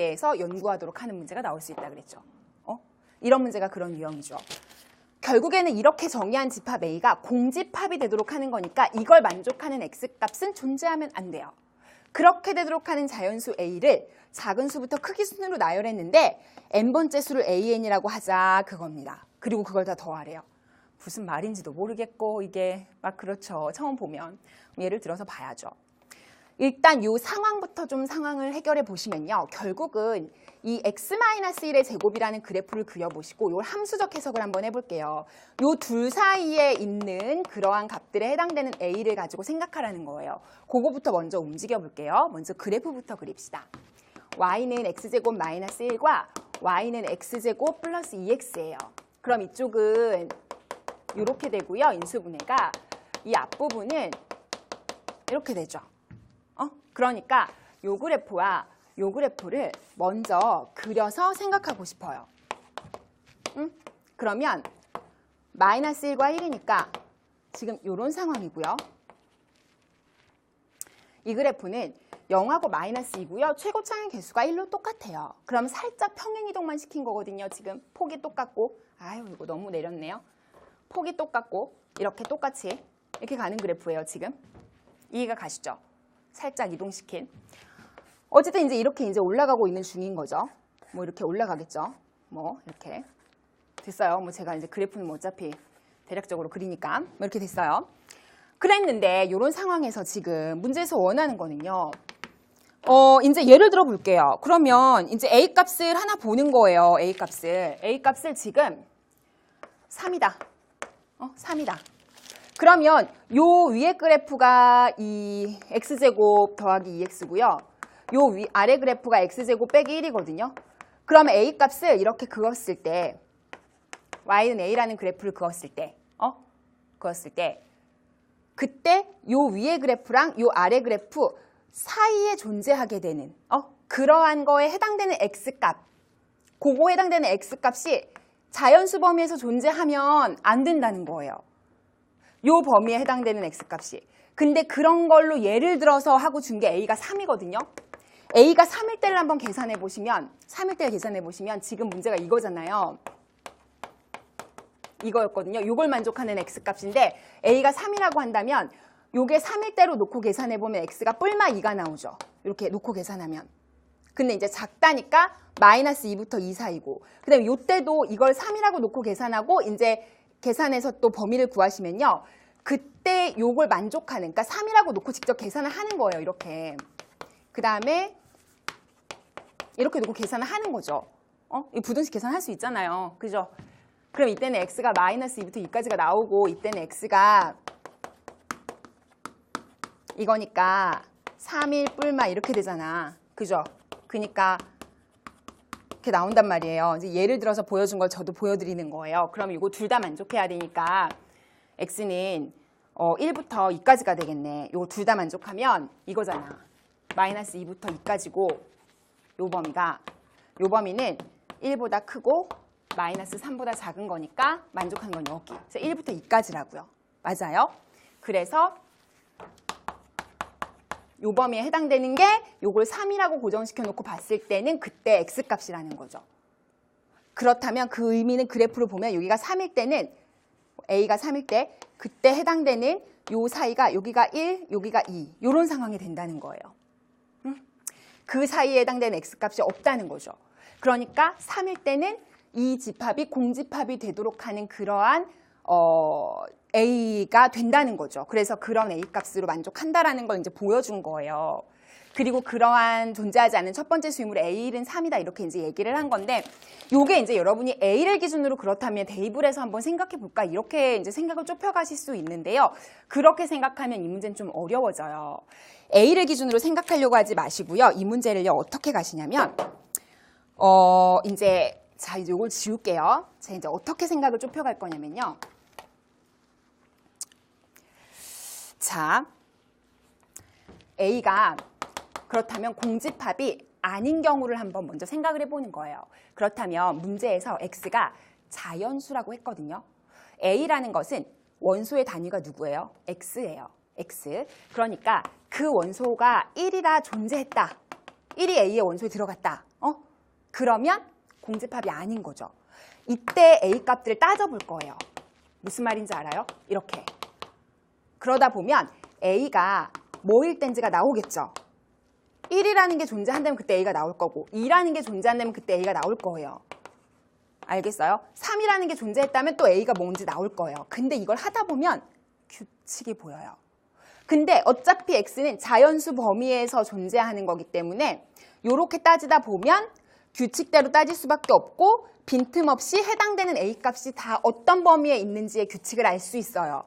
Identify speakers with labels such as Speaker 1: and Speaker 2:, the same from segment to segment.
Speaker 1: 대해서 연구하도록 하는 문제가 나올 수 있다 그랬죠. 이런 문제가 그런 유형이죠. 결국에는 이렇게 정의한 집합 A가 공집합이 되도록 하는 거니까 이걸 만족하는 X값은 존재하면 안 돼요. 그렇게 되도록 하는 자연수 A를 작은 수부터 크기 순으로 나열했는데 n번째 수를 AN이라고 하자 그겁니다. 그리고 그걸 다 더하래요. 무슨 말인지도 모르겠고 이게 막 그렇죠. 처음 보면. 예를 들어서 봐야죠. 일단 이 상황부터 좀 상황을 해결해 보시면요. 결국은 이 x-1의 제곱이라는 그래프를 그려보시고 이 함수적 해석을 한번 해볼게요. 이 둘 사이에 있는 그러한 값들에 해당되는 A를 가지고 생각하라는 거예요. 그거부터 먼저 움직여 볼게요. 먼저 그래프부터 그립시다. y는 x제곱 마이너스 1과 y는 x제곱 플러스 2x예요. 그럼 이쪽은 이렇게 되고요. 인수분해가 이 앞부분은 이렇게 되죠. 그러니까 요 그래프와 요 그래프를 먼저 그려서 생각하고 싶어요. 그러면 마이너스 1과 1이니까 지금 이런 상황이고요. 이 그래프는 0하고 마이너스 2고요. 최고차의 개수가 1로 똑같아요. 그럼 살짝 평행이동만 시킨 거거든요. 지금 폭이 똑같고 아유 이거 너무 내렸네요. 폭이 똑같고 이렇게 똑같이 이렇게 가는 그래프예요. 지금 이해가 가시죠? 살짝 이동시킨. 어쨌든 이렇게 올라가고 있는 중인 거죠. 뭐 이렇게 올라가겠죠. 뭐 이렇게 됐어요. 뭐 제가 그래프는 뭐 어차피 대략적으로 그리니까 뭐 이렇게 됐어요. 그랬는데 이런 상황에서 지금 문제에서 원하는 거는요. 이제 예를 들어 볼게요. 그러면 이제 A 값을 하나 보는 거예요. A 값을 지금 3이다. 3이다. 그러면 요 위에 그래프가 이 x제곱 더하기 2x고요. 요 아래 그래프가 x제곱 빼기 1이거든요. 그러면 A 값을 이렇게 그었을 때 y는 a라는 그래프를 그었을 때 그때 요 위에 그래프랑 요 아래 그래프 사이에 존재하게 되는 그러한 거에 해당되는 x값 그거에 해당되는 x값이 자연수 범위에서 존재하면 안 된다는 거예요. 요 범위에 해당되는 x값이. 근데 그런 걸로 예를 들어서 하고 준 게 a가 3이거든요. a가 3일 때를 한번 계산해 보시면 3일 때를 계산해 보시면 지금 문제가 이거잖아요. 이거였거든요. 요걸 만족하는 x값인데 a가 3이라고 한다면 요게 3일 때로 놓고 계산해 보면 x가 뿔마 2가 나오죠. 이렇게 놓고 계산하면. 근데 이제 작다니까 마이너스 2부터 2 사이고 그다음에 요때도 이걸 3이라고 놓고 계산하고 이제 계산해서 또 범위를 구하시면요. 그때 요걸 만족하는, 그러니까 3이라고 놓고 직접 계산을 하는 거예요. 이렇게. 그 다음에 이렇게 놓고 계산을 하는 거죠. 이 부등식 계산할 수 있잖아요. 그죠? 그럼 이때는 x가 마이너스 2부터 2까지가 나오고 이때는 x가 이거니까 3일 뿔마 이렇게 되잖아. 그죠? 그러니까 이렇게 나온단 말이에요. 이제 예를 들어서 보여준 걸 저도 보여드리는 거예요. 그럼 이거 둘 다 만족해야 되니까 x는 1부터 2까지가 되겠네. 이거 둘 다 만족하면 이거잖아. 마이너스 2부터 2까지고 요 범위는 1보다 크고 마이너스 3보다 작은 거니까 만족한 건 여기. 그래서 1부터 2까지라고요. 맞아요? 그래서 요 범위에 해당되는 게 요걸 3이라고 고정시켜 놓고 봤을 때는 그때 x값이라는 거죠. 그렇다면 그 의미는 그래프로 보면 여기가 3일 때는 a가 3일 때 그때 해당되는 요 사이가 여기가 1, 여기가 2 요런 상황이 된다는 거예요. 그 사이에 해당되는 x값이 없다는 거죠. 그러니까 3일 때는 이 집합이 공집합이 되도록 하는 그러한 A가 된다는 거죠. 그래서 그런 A 값으로 만족한다라는 걸 이제 보여준 거예요. 그리고 그러한 존재하지 않는 첫 번째 수임으로 A는 3이다 이렇게 이제 얘기를 한 건데 요게 이제 여러분이 A를 기준으로 그렇다면 대입을 해서 한번 생각해 볼까 이렇게 이제 생각을 좁혀 가실 수 있는데요. 그렇게 생각하면 이 문제는 좀 어려워져요. A를 기준으로 생각하려고 하지 마시고요. 이 문제를요 어떻게 가시냐면 이제 자 이제 요걸 지울게요. 자 이제 어떻게 생각을 좁혀 갈 거냐면요. 자, A가 그렇다면 공집합이 아닌 경우를 한번 먼저 생각을 해보는 거예요. 그렇다면 문제에서 X가 자연수라고 했거든요. A라는 것은 원소의 단위가 누구예요? X예요. X. 그러니까 그 원소가 1이라 존재했다. 1이 A의 원소에 들어갔다. 그러면 공집합이 아닌 거죠. 이때 A 값들을 따져볼 거예요. 무슨 말인지 알아요? 이렇게. 그러다 보면 A가 뭐일 땐지가 나오겠죠. 1이라는 게 존재한다면 그때 A가 나올 거고 2라는 게 존재한다면 그때 A가 나올 거예요. 알겠어요? 3이라는 게 존재했다면 또 A가 뭔지 나올 거예요. 근데 이걸 하다 보면 규칙이 보여요. 근데 어차피 X는 자연수 범위에서 존재하는 거기 때문에 이렇게 따지다 보면 규칙대로 따질 수밖에 없고 빈틈없이 해당되는 A 값이 다 어떤 범위에 있는지의 규칙을 알 수 있어요.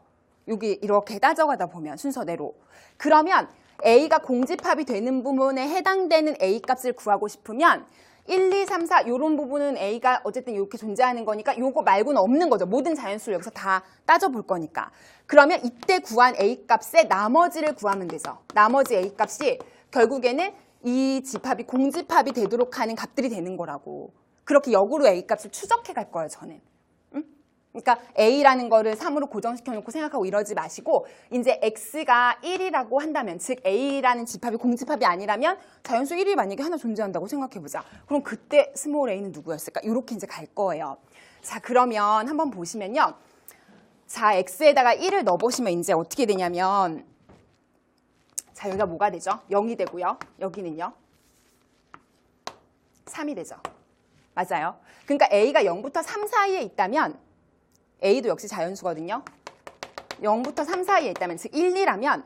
Speaker 1: 여기 이렇게 따져가다 보면 순서대로. 그러면 A가 공집합이 되는 부분에 해당되는 A 값을 구하고 싶으면 1, 2, 3, 4 이런 부분은 A가 어쨌든 이렇게 존재하는 거니까 요거 말고는 없는 거죠. 모든 자연수를 여기서 다 따져볼 거니까. 그러면 이때 구한 A 값의 나머지를 구하면 되죠. 나머지 A 값이 결국에는 이 집합이 공집합이 되도록 하는 값들이 되는 거라고. 그렇게 역으로 A 값을 추적해 갈 거예요, 저는. 그러니까 A라는 거를 3으로 고정시켜 놓고 생각하고 이러지 마시고 이제 X가 1이라고 한다면 즉 A라는 집합이 공집합이 아니라면 자연수 1이 만약에 하나 존재한다고 생각해보자. 그럼 그때 스몰 a는 누구였을까? 이렇게 이제 갈 거예요. 자, 그러면 한번 보시면요. 자, X에다가 1을 넣어보시면 이제 어떻게 되냐면 자, 여기가 뭐가 되죠? 0이 되고요. 여기는요. 3이 되죠. 맞아요. 그러니까 A가 0부터 3 사이에 있다면 A도 역시 자연수거든요. 0부터 3 사이에 있다면 즉 1, 2라면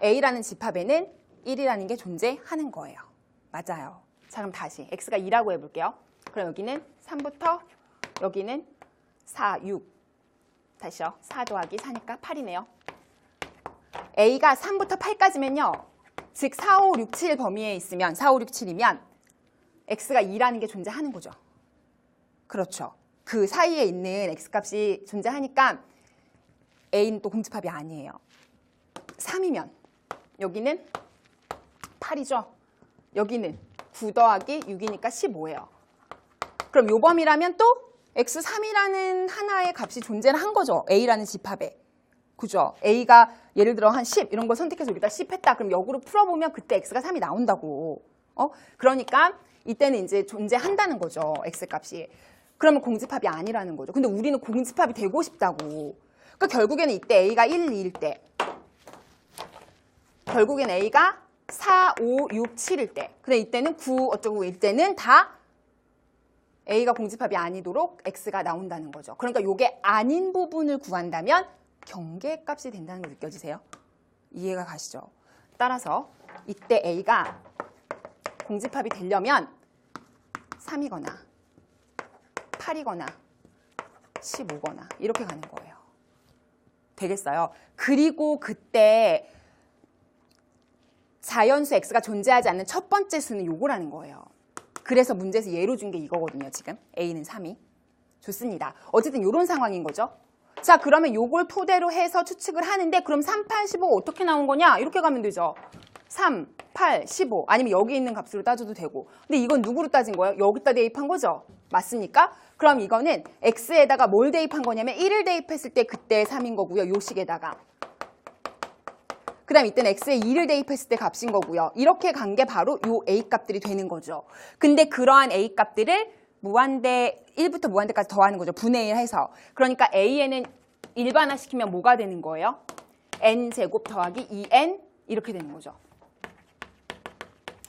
Speaker 1: A라는 집합에는 1이라는 게 존재하는 거예요. 맞아요. 자, 그럼 다시 X가 2라고 해볼게요. 그럼 여기는 3부터 여기는 4, 6. 다시요. 4 더하기 4니까 8이네요. A가 3부터 8까지면요. 즉 4, 5, 6, 7 범위에 있으면 4, 5, 6, 7이면 X가 2라는 게 존재하는 거죠. 그렇죠. 그 사이에 있는 X값이 존재하니까 A는 또 공집합이 아니에요. 3이면 여기는 8이죠. 여기는 9 더하기 6이니까 15예요. 그럼 요 범위라면 또 X3이라는 하나의 값이 존재를 한 거죠. A라는 집합에. 그죠? A가 예를 들어 한 10 이런 걸 선택해서 여기다 10 했다. 그럼 역으로 풀어보면 그때 X가 3이 나온다고. 그러니까 이때는 이제 존재한다는 거죠. X값이. 그러면 공집합이 아니라는 거죠. 근데 우리는 공집합이 되고 싶다고. 그러니까 결국에는 이때 A가 1, 2일 때. 결국엔 A가 4, 5, 6, 7일 때. 근데 이때는 9 어쩌고일 때는 다 A가 공집합이 아니도록 X가 나온다는 거죠. 그러니까 이게 아닌 부분을 구한다면 경계값이 된다는 거 느껴지세요? 이해가 가시죠? 따라서 이때 A가 공집합이 되려면 3이거나 8이거나 15거나 이렇게 가는 거예요. 되겠어요? 그리고 그때 자연수 X가 존재하지 않는 첫 번째 수는 요거라는 거예요. 그래서 문제에서 예로 준 게 이거거든요. 지금 A는 3이. 좋습니다. 어쨌든 이런 상황인 거죠. 자, 그러면 요걸 토대로 해서 추측을 하는데 그럼 3, 8, 15가 어떻게 나온 거냐? 이렇게 가면 되죠. 3, 8, 15 아니면 여기 있는 값으로 따져도 되고. 근데 이건 누구로 따진 거예요? 여기다 대입한 거죠. 맞습니까? 그럼 이거는 X에다가 뭘 대입한 거냐면 1을 대입했을 때 그때 3인 거고요. 요 식에다가. 그 다음 이때는 X에 2를 대입했을 때 값인 거고요. 이렇게 간 게 바로 요 A 값들이 되는 거죠. 근데 그러한 A 값들을 무한대 1부터 무한대까지 더하는 거죠. 분의 1 해서. 그러니까 A에는 일반화시키면 뭐가 되는 거예요? N제곱 더하기 2N 이렇게 되는 거죠.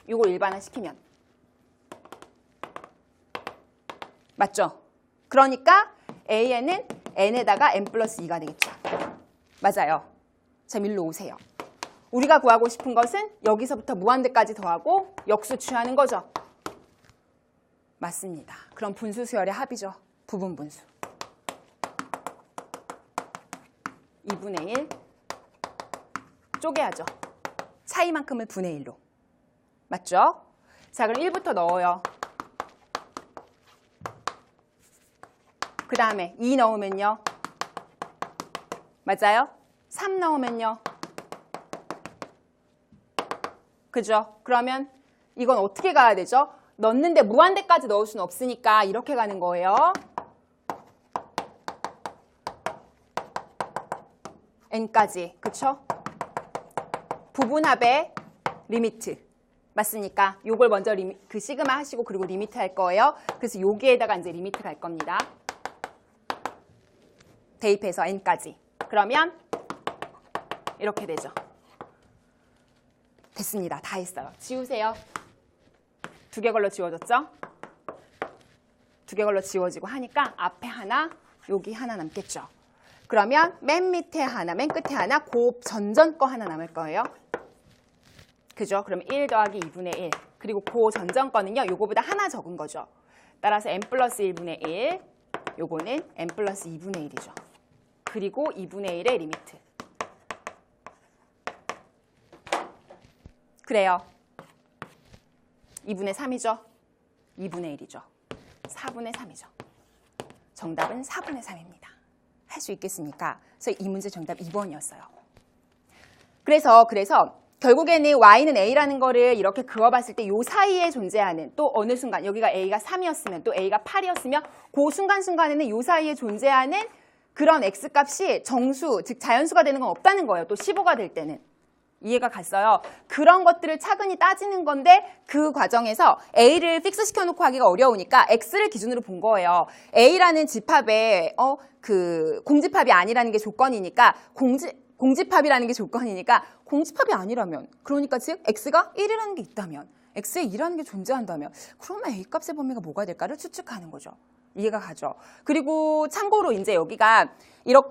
Speaker 1: 요거 일반화시키면. 맞죠? 그러니까 A에는 N에다가 N 플러스 2가 되겠죠. 맞아요. 자, 일로 오세요. 우리가 구하고 싶은 것은 여기서부터 무한대까지 더하고 역수 취하는 거죠. 맞습니다. 그럼 분수 수열의 합이죠. 부분 분수. 2분의 1 쪼개야죠. 차이만큼을 분의 1로. 맞죠? 자, 그럼 1부터 넣어요. 그 다음에 2 넣으면요. 맞아요? 3 넣으면요. 그죠? 그러면 이건 어떻게 가야 되죠? 넣는데 무한대까지 넣을 수는 없으니까 이렇게 가는 거예요. n까지. 그쵸? 부분합의 리미트. 맞습니까? 요걸 먼저 그 시그마 하시고 그리고 리미트 할 거예요. 그래서 여기에다가 이제 리미트 갈 겁니다. 대입해서 n까지. 그러면 이렇게 되죠. 됐습니다. 다 했어요. 지우세요. 두 개 걸로 지워졌죠? 두 개 걸로 지워지고 하니까 앞에 하나, 여기 하나 남겠죠. 그러면 맨 밑에 하나, 맨 끝에 하나, 그 전전 거 하나 남을 거예요. 그죠? 그럼 1 더하기 2분의 1. 그리고 그 전전 거는요, 요거보다 하나 적은 거죠. 따라서 n 플러스 1분의 1, 요거는 n 플러스 2분의 1이죠. 그리고 2분의 1의 리미트. 그래요. 2분의 3이죠. 2분의 1이죠. 4분의 3이죠. 정답은 4분의 3입니다. 할 수 있겠습니까? 그래서 이 문제 정답 2번이었어요. 그래서 결국에는 y는 a라는 거를 이렇게 그어봤을 때 이 사이에 존재하는 또 어느 순간 여기가 a가 3이었으면 또 a가 8이었으면 그 순간순간에는 이 사이에 존재하는 그런 x값이 정수, 즉 자연수가 되는 건 없다는 거예요. 또 15가 될 때는. 이해가 갔어요. 그런 것들을 차근히 따지는 건데 그 과정에서 A를 픽스 시켜놓고 하기가 어려우니까 X를 기준으로 본 거예요. A라는 집합에 그 공집합이 아니라는 게 조건이니까 공집합이라는 게 조건이니까 공집합이 아니라면 그러니까 즉 X가 1이라는 게 있다면 X에 2라는 게 존재한다면 그러면 A 값의 범위가 뭐가 될까를 추측하는 거죠. 이해가 가죠. 그리고 참고로 이제 여기가 이렇게